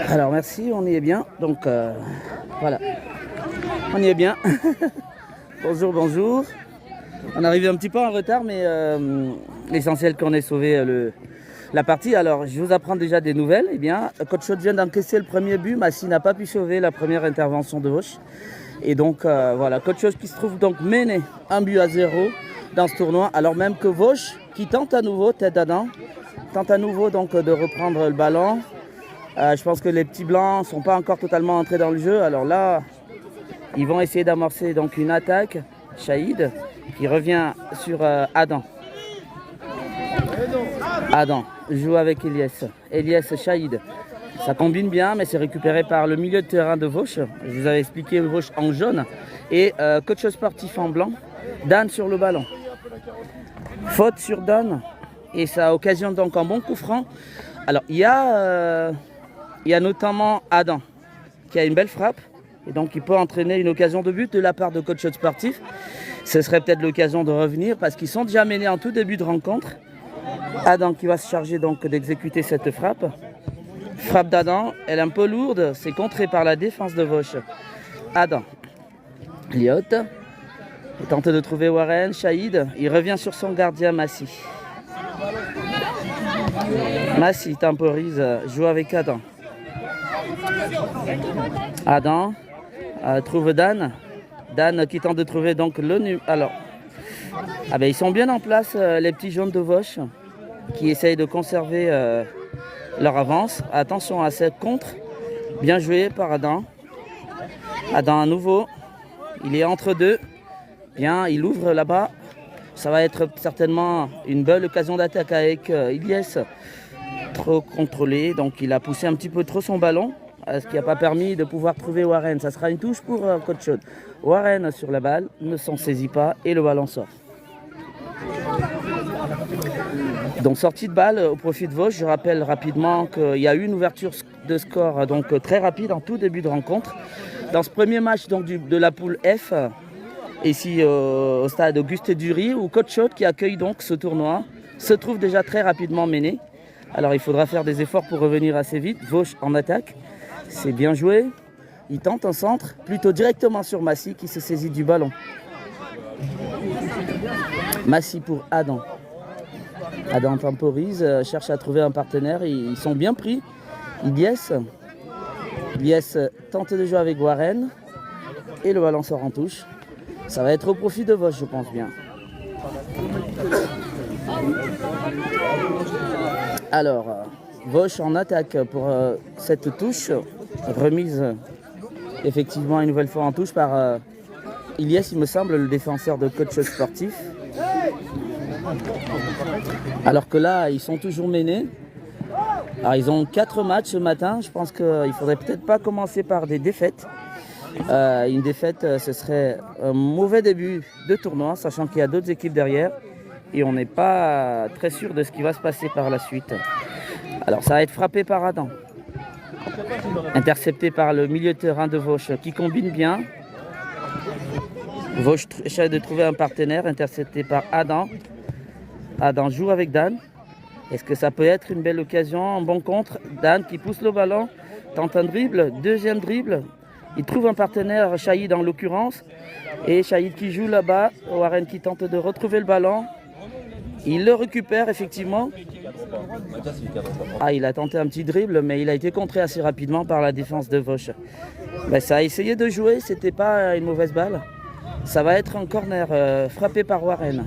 Alors merci, on y est bien. Donc voilà, on y est bien. Bonjour, bonjour. On arrive un petit peu en retard, mais l'essentiel qu'on ait sauvé la partie. Alors je vous apprends déjà des nouvelles. Eh bien, Coach Chaud vient d'encaisser le premier but. Massy n'a pas pu sauver la première intervention de Vauche. Et donc voilà, Coach Chaud qui se trouve donc mené 1-0 dans ce tournoi. Alors même que Vauche qui tente à nouveau, tête Adam, tente à nouveau donc de reprendre le ballon. Je pense que les petits blancs ne sont pas encore totalement entrés dans le jeu. Alors là, ils vont essayer d'amorcer donc une attaque. Shahid qui revient sur Adam. Adam joue avec Elias. Elias, Shahid. Ça combine bien, mais c'est récupéré par le milieu de terrain de Vauche. Je vous avais expliqué Vauche en jaune. Et coach sportif en blanc. Dan sur le ballon. Faute sur Dan. Et ça occasionne donc un bon coup franc. Alors, il y a notamment Adam qui a une belle frappe. Et donc, il peut entraîner une occasion de but de la part de coach sportif. Ce serait peut-être l'occasion de revenir parce qu'ils sont déjà menés en tout début de rencontre. Adam qui va se charger donc d'exécuter cette frappe. Frappe d'Adam, elle est un peu lourde. C'est contré par la défense de Vauche. Adam. Liot. Il tente de trouver Warren. Shahid. Il revient sur son gardien Massy. Massy temporise. Joue avec Adam. Adam trouve Dan. Dan qui tente de trouver donc le numéro. Alors, ils sont bien en place, les petits jaunes de Vauche, qui essayent de conserver leur avance. Attention à cette contre. Bien joué par Adam. Adam à nouveau. Il est entre deux. Bien, il ouvre là-bas. Ça va être certainement une belle occasion d'attaque avec Ilyes. Trop contrôlé. Donc, il a poussé un petit peu trop son ballon. Ce qui n'a pas permis de pouvoir trouver Warren. Ça sera une touche pour Coach Chaud. Warren sur la balle, ne s'en saisit pas et le ballon sort. Donc sortie de balle au profit de Vauche. Je rappelle rapidement qu'il y a eu une ouverture de score donc très rapide en tout début de rencontre. Dans ce premier match donc, de la poule F, ici au stade Auguste Dury, où Coach Chaud qui accueille donc ce tournoi, se trouve déjà très rapidement mené. Alors il faudra faire des efforts pour revenir assez vite. Vauche en attaque. C'est bien joué. Il tente un centre, plutôt directement sur Massy qui se saisit du ballon. Massy pour Adam. Adam temporise, cherche à trouver un partenaire. Ils sont bien pris. Ilyes tente de jouer avec Warren. Et le ballon sort en touche. Ça va être au profit de Vauche, je pense bien. Alors, Vauche en attaque pour cette touche. Remise effectivement une nouvelle fois en touche par Ilyes, il me semble, le défenseur de coach sportif. Alors que là, ils sont toujours menés. Alors, ils ont 4 matchs ce matin. Je pense qu'il ne faudrait peut-être pas commencer par des défaites. Une défaite, ce serait un mauvais début de tournoi, sachant qu'il y a d'autres équipes derrière. Et on n'est pas très sûr de ce qui va se passer par la suite. Alors, ça va être frappé par Adam. Intercepté par le milieu de terrain de Vauche qui combine bien. Vauche essaie de trouver un partenaire, intercepté par Adam. Adam joue avec Dan. Est-ce que ça peut être une belle occasion? Un bon contre. Dan qui pousse le ballon, tente un dribble, deuxième dribble. Il trouve un partenaire, Shahid en l'occurrence. Et Shahid qui joue là-bas. Warren qui tente de retrouver le ballon. Il le récupère effectivement. Il a tenté un petit dribble, mais il a été contré assez rapidement par la défense de Vauche. Ça a essayé de jouer, c'était pas une mauvaise balle. Ça va être un corner frappé par Warren.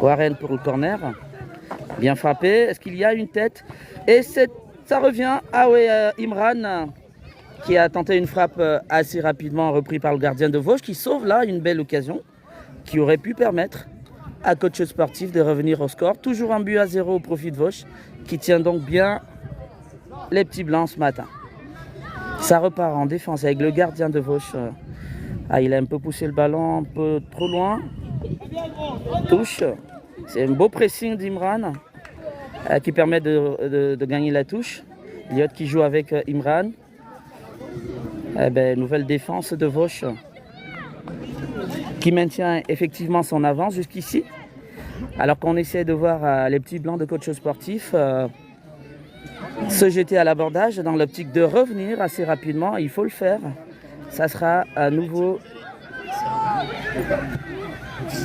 Warren pour le corner. Bien frappé. Est-ce qu'il y a une tête? Et ça revient. Imran qui a tenté une frappe assez rapidement, repris par le gardien de Vauche, qui sauve là une belle occasion qui aurait pu permettre à coach sportif de revenir au score. Toujours 1-0 au profit de Vauche, qui tient donc bien les petits blancs ce matin. Ça repart en défense avec le gardien de Vauche. Il a un peu poussé le ballon un peu trop loin. Touche. C'est un beau pressing d'Imran qui permet de gagner la touche. Liot qui joue avec Imran. Nouvelle défense de Vauche qui maintient effectivement son avance jusqu'ici. Alors qu'on essaie de voir les petits blancs de coach sportif, se jeter à l'abordage dans l'optique de revenir assez rapidement. Il faut le faire. Ça sera à nouveau...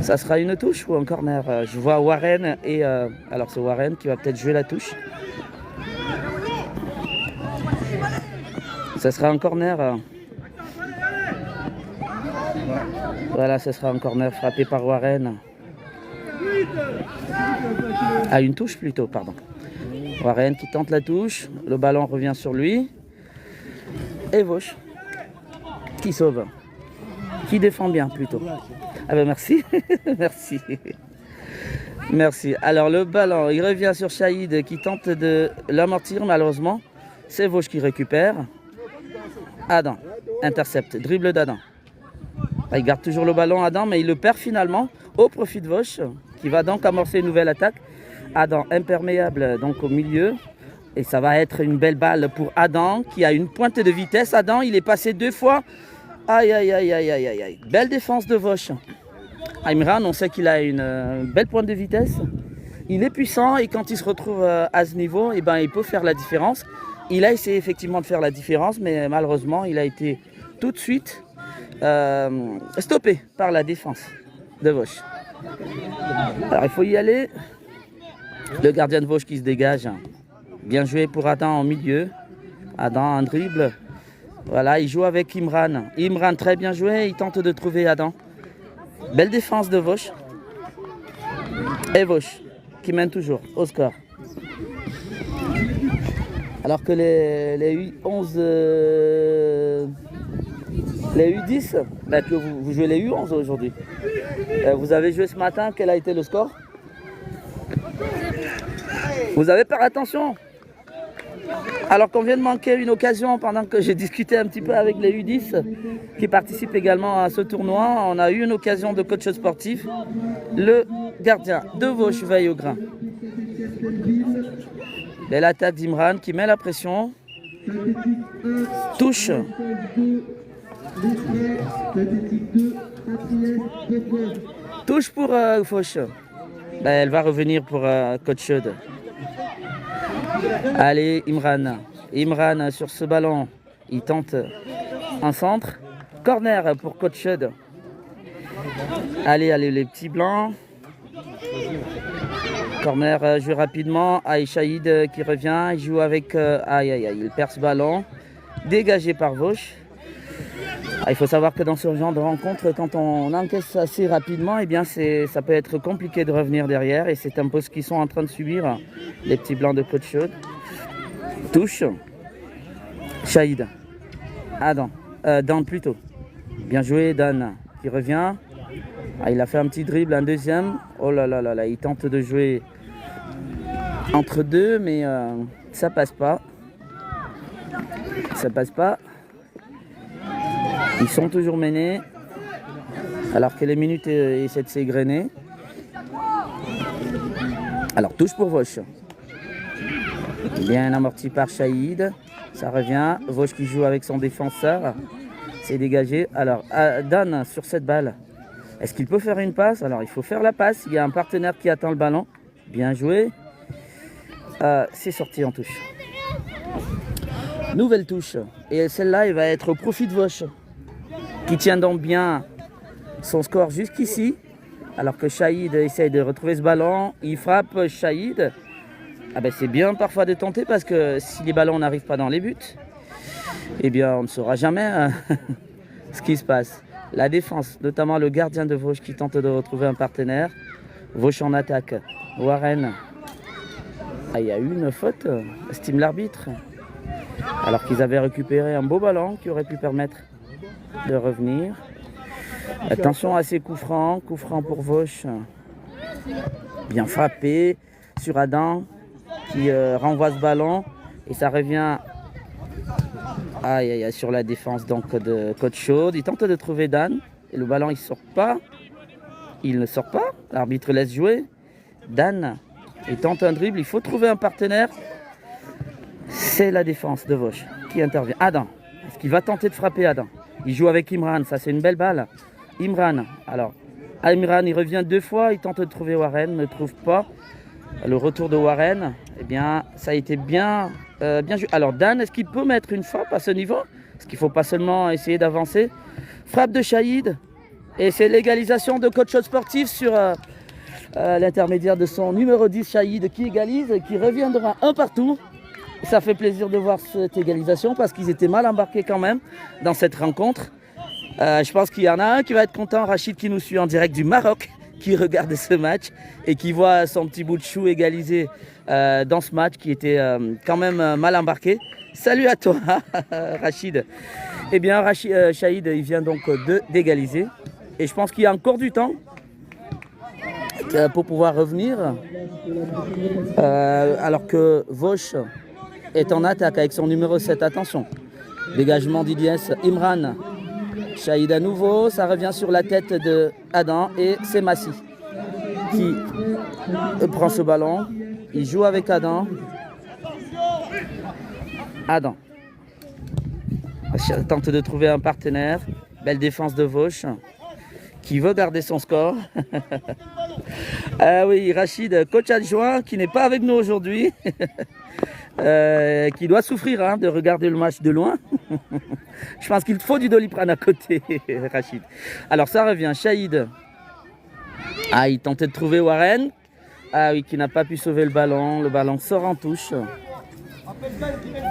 Ça sera une touche ou un corner. Je vois Warren et... alors c'est Warren qui va peut-être jouer la touche. Ça sera un corner. Voilà, ce sera un corner frappé par Warren. Ah, une touche plutôt, pardon. Warren qui tente la touche. Le ballon revient sur lui. Et Vauche qui sauve. Qui défend bien plutôt. Ah ben merci. Merci. Merci. Alors le ballon, il revient sur Shahid qui tente de l'amortir malheureusement. C'est Vauche qui récupère. Adam, intercepte, dribble d'Adam. Il garde toujours le ballon Adam, mais il le perd finalement au profit de Vauche, qui va donc amorcer une nouvelle attaque. Adam imperméable donc au milieu. Et ça va être une belle balle pour Adam, qui a une pointe de vitesse. Adam, il est passé 2 fois. Aïe, aïe, aïe, aïe, aïe, aïe, aïe. Belle défense de Vauche. Imran, on sait qu'il a une belle pointe de vitesse. Il est puissant et quand il se retrouve à ce niveau, eh ben, il peut faire la différence. Il a essayé effectivement de faire la différence, mais malheureusement, il a été tout de suite stoppé par la défense de Vauche. Alors, il faut y aller. Le gardien de Vauche qui se dégage. Bien joué pour Adam en milieu. Adam, un dribble. Voilà, il joue avec Imran. Imran, très bien joué. Il tente de trouver Adam. Belle défense de Vauche. Et Vauche qui mène toujours au score. Alors que les U11, les U10, ben que vous jouez les U11 aujourd'hui. Vous avez joué ce matin, quel a été le score? Vous avez fait attention. Alors qu'on vient de manquer une occasion pendant que j'ai discuté un petit peu avec les U10 qui participent également à ce tournoi. On a eu une occasion de coach sportif. Le gardien de Vauche veille au grain. Belle attaque d'Imran qui met la pression. Touche. Touche pour Vauche. Ben, elle va revenir pour coach Chaude. Allez, Imran. Imran sur ce ballon. Il tente un centre. Corner pour coach Chaude. Allez, allez, les petits blancs. Corner joue rapidement. Aïe, Shahid qui revient. Il joue avec... aïe, aïe, aïe. Il perd ce ballon. Dégagé par Vauche. Il faut savoir que dans ce genre de rencontre, quand on encaisse assez rapidement, eh bien ça peut être compliqué de revenir derrière. Et c'est un peu ce qu'ils sont en train de subir, les petits blancs de coach Chaude. Touche. Shahid. Adam. Dan plutôt. Bien joué, Dan qui revient. Ah, il a fait un petit dribble, un deuxième. Oh là là là là, il tente de jouer entre deux, mais ça passe pas. Ça passe pas. Ils sont toujours menés, alors que les minutes essaient de s'égrener. Alors, touche pour Vauche. Bien amorti par Shahid. Ça revient. Vauche qui joue avec son défenseur. C'est dégagé. Alors, Dan sur cette balle. Est-ce qu'il peut faire une passe? Alors, il faut faire la passe. Il y a un partenaire qui attend le ballon. Bien joué. C'est sorti en touche. Nouvelle touche. Et celle-là, elle va être au profit de Vauche, qui tient donc bien son score jusqu'ici. Alors que Shahid essaye de retrouver ce ballon. Il frappe Shahid. Ah ben c'est bien parfois de tenter parce que si les ballons n'arrivent pas dans les buts, eh bien on ne saura jamais ce qui se passe. La défense, notamment le gardien de Vauche qui tente de retrouver un partenaire. Vauche en attaque. Warren. Ah, il y a eu une faute, estime l'arbitre. Alors qu'ils avaient récupéré un beau ballon qui aurait pu permettre de revenir. Attention à ces coups francs pour Vauche. Bien frappé sur Adam qui renvoie ce ballon et ça revient aïe, aïe, aïe, sur la défense donc de coach Chaude. Il tente de trouver Dan et le ballon il sort pas. Il ne sort pas. L'arbitre laisse jouer. Dan il tente un dribble. Il faut trouver un partenaire. C'est la défense de Vauche qui intervient. Adam. Est-ce qu'il va tenter de frapper Adam? Il joue avec Imran. Ça c'est une belle balle. Imran. Alors Imran il revient 2 fois. Il tente de trouver Warren. Ne trouve pas. Le retour de Warren. bien, ça a été bien joué. Alors Dan, est-ce qu'il peut mettre une frappe à ce niveau? Est-ce qu'il ne faut pas seulement essayer d'avancer? Frappe de Shahid. Et c'est l'égalisation de coach sportif sur l'intermédiaire de son numéro 10, Shahid, qui égalise et qui reviendra un partout. Ça fait plaisir de voir cette égalisation parce qu'ils étaient mal embarqués quand même dans cette rencontre. Je pense qu'il y en a un qui va être content, Rachid, qui nous suit en direct du Maroc, qui regarde ce match et qui voit son petit bout de chou égalisé dans ce match qui était quand même mal embarqué. Salut à toi, Rachid. Eh bien, Shahid, il vient donc d'égaliser. Et je pense qu'il y a encore du temps pour pouvoir revenir. Alors que Vauche est en attaque avec son numéro 7. Attention, dégagement d'Iliès Imran. Shahid à nouveau, ça revient sur la tête de Adam et c'est Massi qui prend ce ballon. Il joue avec Adam. Adam tente de trouver un partenaire. Belle défense de Vauche qui veut garder son score. Ah oui, Rachid, coach adjoint qui n'est pas avec nous aujourd'hui. Qui doit souffrir de regarder le match de loin. Je pense qu'il faut du Doliprane à côté, Rachid. Alors ça revient, Shahid. Ah, il tentait de trouver Warren. Ah oui, qui n'a pas pu sauver le ballon. Le ballon sort en touche.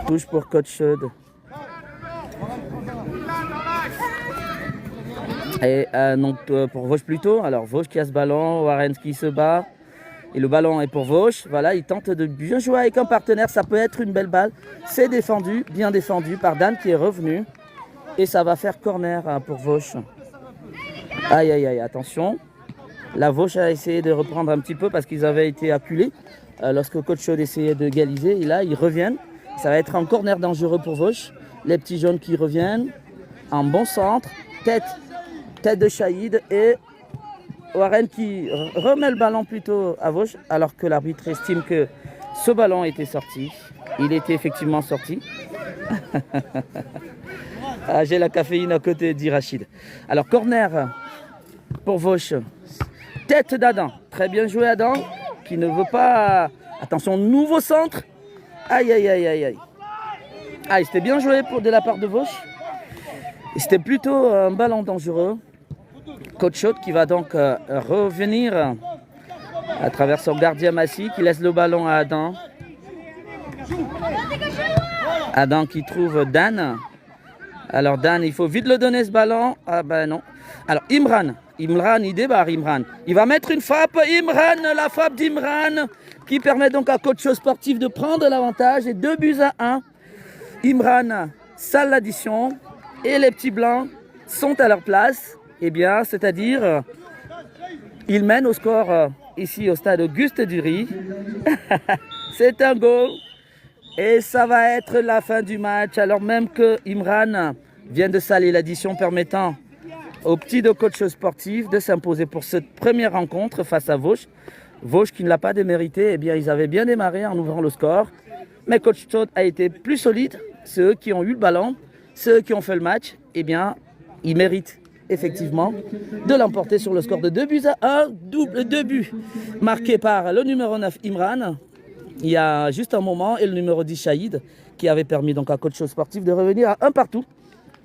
Touche pour coach Chaude. Et donc pour Vauche plutôt. Alors Vauche qui a ce ballon, Warren qui se bat. Et le ballon est pour Vauche. Voilà, il tente de bien jouer avec un partenaire. Ça peut être une belle balle. C'est défendu, bien défendu par Dan qui est revenu. Et ça va faire corner pour Vauche. Aïe, aïe, aïe, attention. La Vauche a essayé de reprendre un petit peu parce qu'ils avaient été acculés lorsque coach Chaude essayait de égaliser. Et là, ils reviennent. Ça va être un corner dangereux pour Vauche. Les petits jaunes qui reviennent. En bon centre. Tête de Shahid et Warren qui remet le ballon plutôt à Vauche alors que l'arbitre estime que ce ballon était sorti. Il était effectivement sorti. Ah, j'ai la caféine à côté, dit Rachid. Alors corner pour Vauche. Tête d'Adam. Très bien joué Adam qui ne veut pas... Attention, nouveau centre. Aïe, aïe, aïe, aïe, aïe. Ah, c'était bien joué de la part de Vauche. Et c'était plutôt un ballon dangereux. Coach Chaude qui va donc revenir à travers son gardien Massi qui laisse le ballon à Adam. Adam qui trouve Dan. Alors Dan, il faut vite le donner ce ballon. Ah ben non. Alors Imran, il débarre Imran. Il va mettre une frappe. Imran, la frappe d'Imran qui permet donc à coach sportif de prendre l'avantage. Et 2-1. Imran sale l'addition. Et les petits blancs sont à leur place. Eh bien, c'est-à-dire, ils mènent au score ici au stade Auguste Dury. C'est un goal. Et ça va être la fin du match. Alors même que Imran vient de saler l'addition permettant aux petits de coach sportif de s'imposer pour cette première rencontre face à Vauche. Vauche qui ne l'a pas démérité. Eh bien, ils avaient bien démarré en ouvrant le score. Mais coach Chaude a été plus solide. Ceux qui ont eu le ballon, ceux qui ont fait le match, eh bien, ils méritent effectivement de l'emporter sur le score de 2-1, double 2 buts marqué par le numéro 9 Imran il y a juste un moment et le numéro 10 Shahid qui avait permis donc à coach sportif de revenir à 1 partout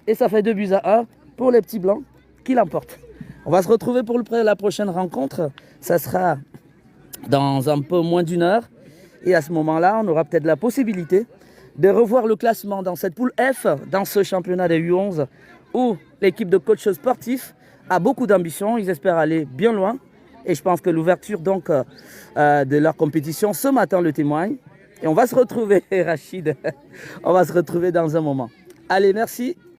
et ça fait 2-1 pour les petits blancs qui l'emportent. On va se retrouver pour la prochaine rencontre, ça sera dans un peu moins d'une heure et à ce moment-là on aura peut-être la possibilité de revoir le classement dans cette poule F dans ce championnat des U11 où l'équipe de coach sportif a beaucoup d'ambition. Ils espèrent aller bien loin. Et je pense que l'ouverture donc de leur compétition ce matin le témoigne. Et on va se retrouver, Rachid. On va se retrouver dans un moment. Allez, merci.